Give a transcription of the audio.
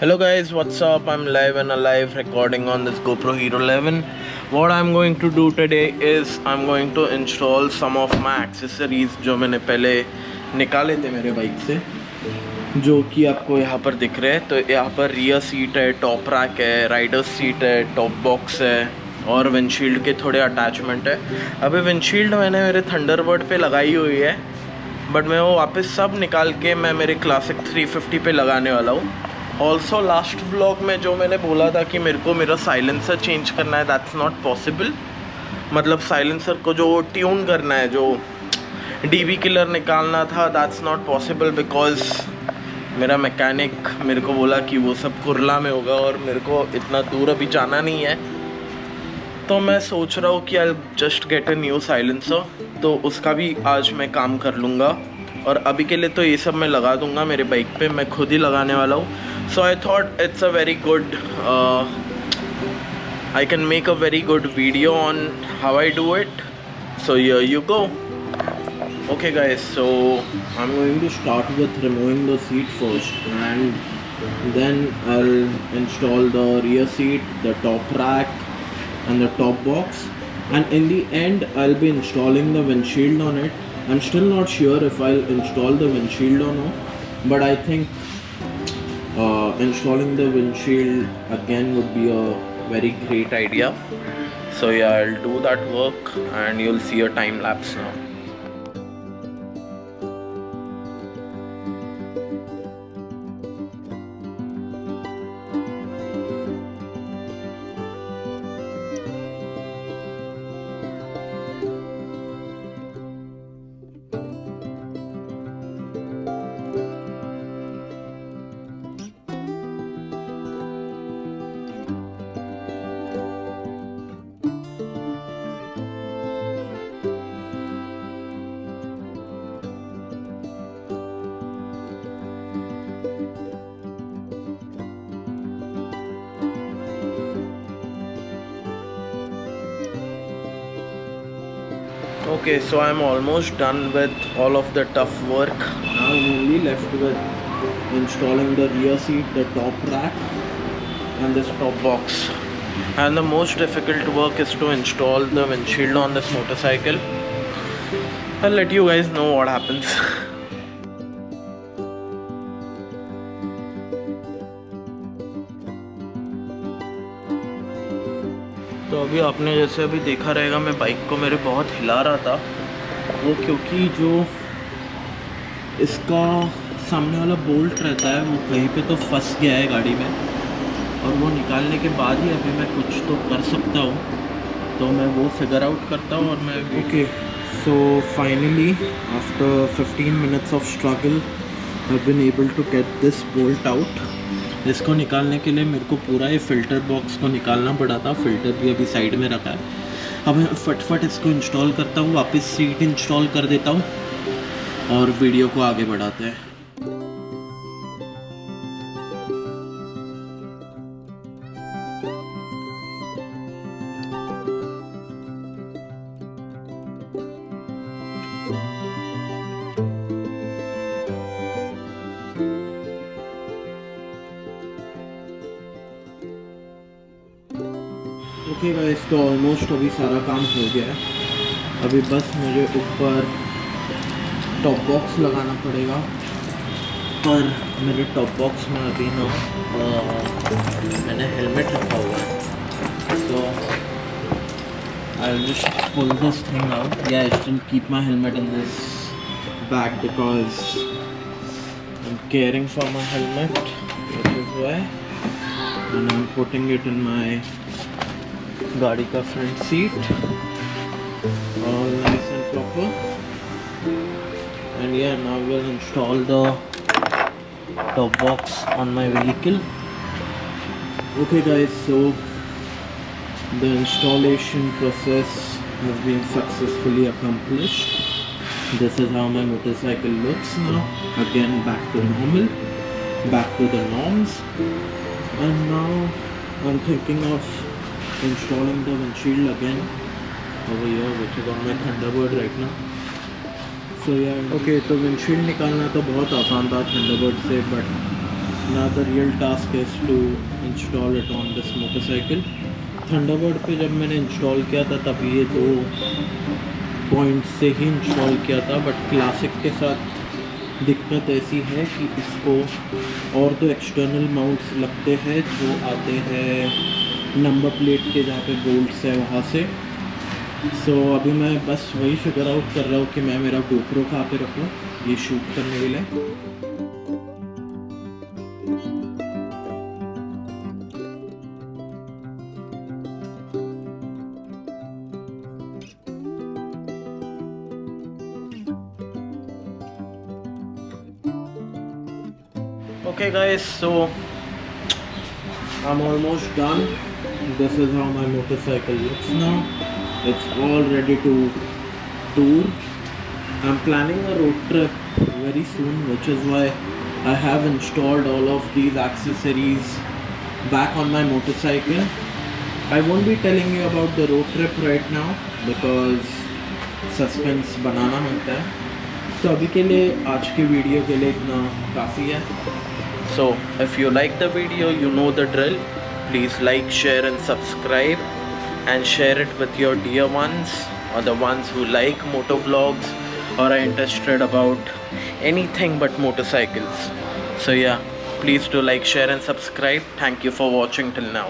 Hello guys, what's up? I'm live and alive recording on this GoPro Hero 11. What I'm going to do today is I'm going to install some of my accessories जो मैंने पहले निकाले थे मेरे bike से, जो कि आपको यहाँ पर दिख रहे हैं। तो यहाँ पर रियर सीट है, टॉप रैक है, राइडर सीट है, टॉप बॉक्स है और विंडशील्ड के थोड़े अटैचमेंट है। अभी विंडशील्ड मैंने मेरे थंडरबर्ड पे लगाई हुई है, बट मैं वो वापस सब निकाल के मैं मेरे क्लासिक 350 पे लगाने वाला हूँ। ऑल्सो लास्ट व्लॉग में जो मैंने बोला था कि मेरे को मेरा साइलेंसर चेंज करना है, दैट्स नॉट पॉसिबल। मतलब साइलेंसर को जो ट्यून करना है, जो डीबी किलर निकालना था, दैट्स नॉट पॉसिबल बिकॉज मेरा मैकेनिक मेरे को बोला कि वो सब कुरला में होगा और मेरे को इतना दूर अभी जाना नहीं है। तो मैं सोच रहा हूँ कि I just get a new silencer, तो उसका भी आज मैं काम कर लूँगा। और अभी के लिए तो ये सब मैं लगा दूँगा मेरे बाइक पे, मैं खुद ही लगाने वाला हूँ। So I thought it's a very good, I can make a very good video on how I do it. So here you go. Okay guys, so I'm going to start with removing the seat first, and then I'll install the rear seat, the top rack and the top box, and in the end I'll be installing the windshield on it. I'm still not sure if I'll install the windshield or not, but I think installing the windshield again would be a very great idea. So yeah, I'll do that work and you'll see a time lapse now. Okay, so I'm almost done with all of the tough work. Now I'm only left with installing the rear seat, the top rack and this top box. And the most difficult work is to install the windshield on this motorcycle. I'll let you guys know what happens. तो अभी आपने जैसे अभी देखा रहेगा, मैं bike को मेरे बहुत हिला रहा था, वो क्योंकि जो इसका सामने वाला बोल्ट रहता है वो कहीं पे तो फंस गया है गाड़ी में, और वो निकालने के बाद ही अभी मैं कुछ तो कर सकता हूँ। तो मैं वो फिगर आउट करता हूँ और मैं okay. So finally after 15 minutes of struggle I been able to get this bolt out. इसको निकालने के लिए मेरे को पूरा ये फ़िल्टर बॉक्स को निकालना पड़ा था, फ़िल्टर भी अभी साइड में रखा है। अब मैं फटफट इसको इंस्टॉल करता हूँ, वापस सीट इंस्टॉल कर देता हूँ और वीडियो को आगे बढ़ाते हैं। ओके गाइस, तो ऑलमोस्ट अभी सारा काम हो गया है। अभी बस मुझे ऊपर टॉप बॉक्स लगाना पड़ेगा, पर मेरे टॉप बॉक्स में अभी ना मैंने हेलमेट रखा हुआ है। So I will just pull this thing out. या I still keep my helmet in this bag because I am caring for my helmet, which is why, and I am putting it in my गाड़ी का front seat, all nice and proper. And yeah, now we'll install the top box on my vehicle. Okay guys, so the installation process has been successfully accomplished. This is how my motorcycle looks now. Again, back to normal, back to the norms. And now I'm thinking of installing the windshield again over here, which is on my Thunderbird right now. सो यार okay, तो windshield निकालना तो बहुत आसान था Thunderbird से, but Now the real task is to install it on this motorcycle. Thunderbird पे जब मैंने इंस्टॉल किया था तब ये 2 पॉइंट से ही इंस्टॉल किया था, बट क्लासिक के साथ दिक्कत ऐसी है कि इसको और तो एक्सटर्नल माउंट्स लगते हैं जो आते हैं नंबर प्लेट के जहाँ पे बोल्ट्स है वहाँ से। सो अभी मैं बस वही फिगर आउट कर रहा हूँ कि मैं मेरा GoPro कहाँ पे रखूँ ये शूट करने के लिए। Okay guys, so I'm almost done. This is how my motorcycle looks now. It's all ready to tour. I'm planning a road trip very soon, which is why I have installed all of these accessories back on my motorcycle. I won't be telling you about the road trip right now because suspense बनाना होता है। तो अभी के लिए आज के video के लिए इतना काफ़ी है। So if you like the video, you know the drill. Please like, share and subscribe, and share it with your dear ones or the ones who like motovlogs or are interested about anything but motorcycles. So yeah, please do like, share and subscribe. Thank you for watching till now.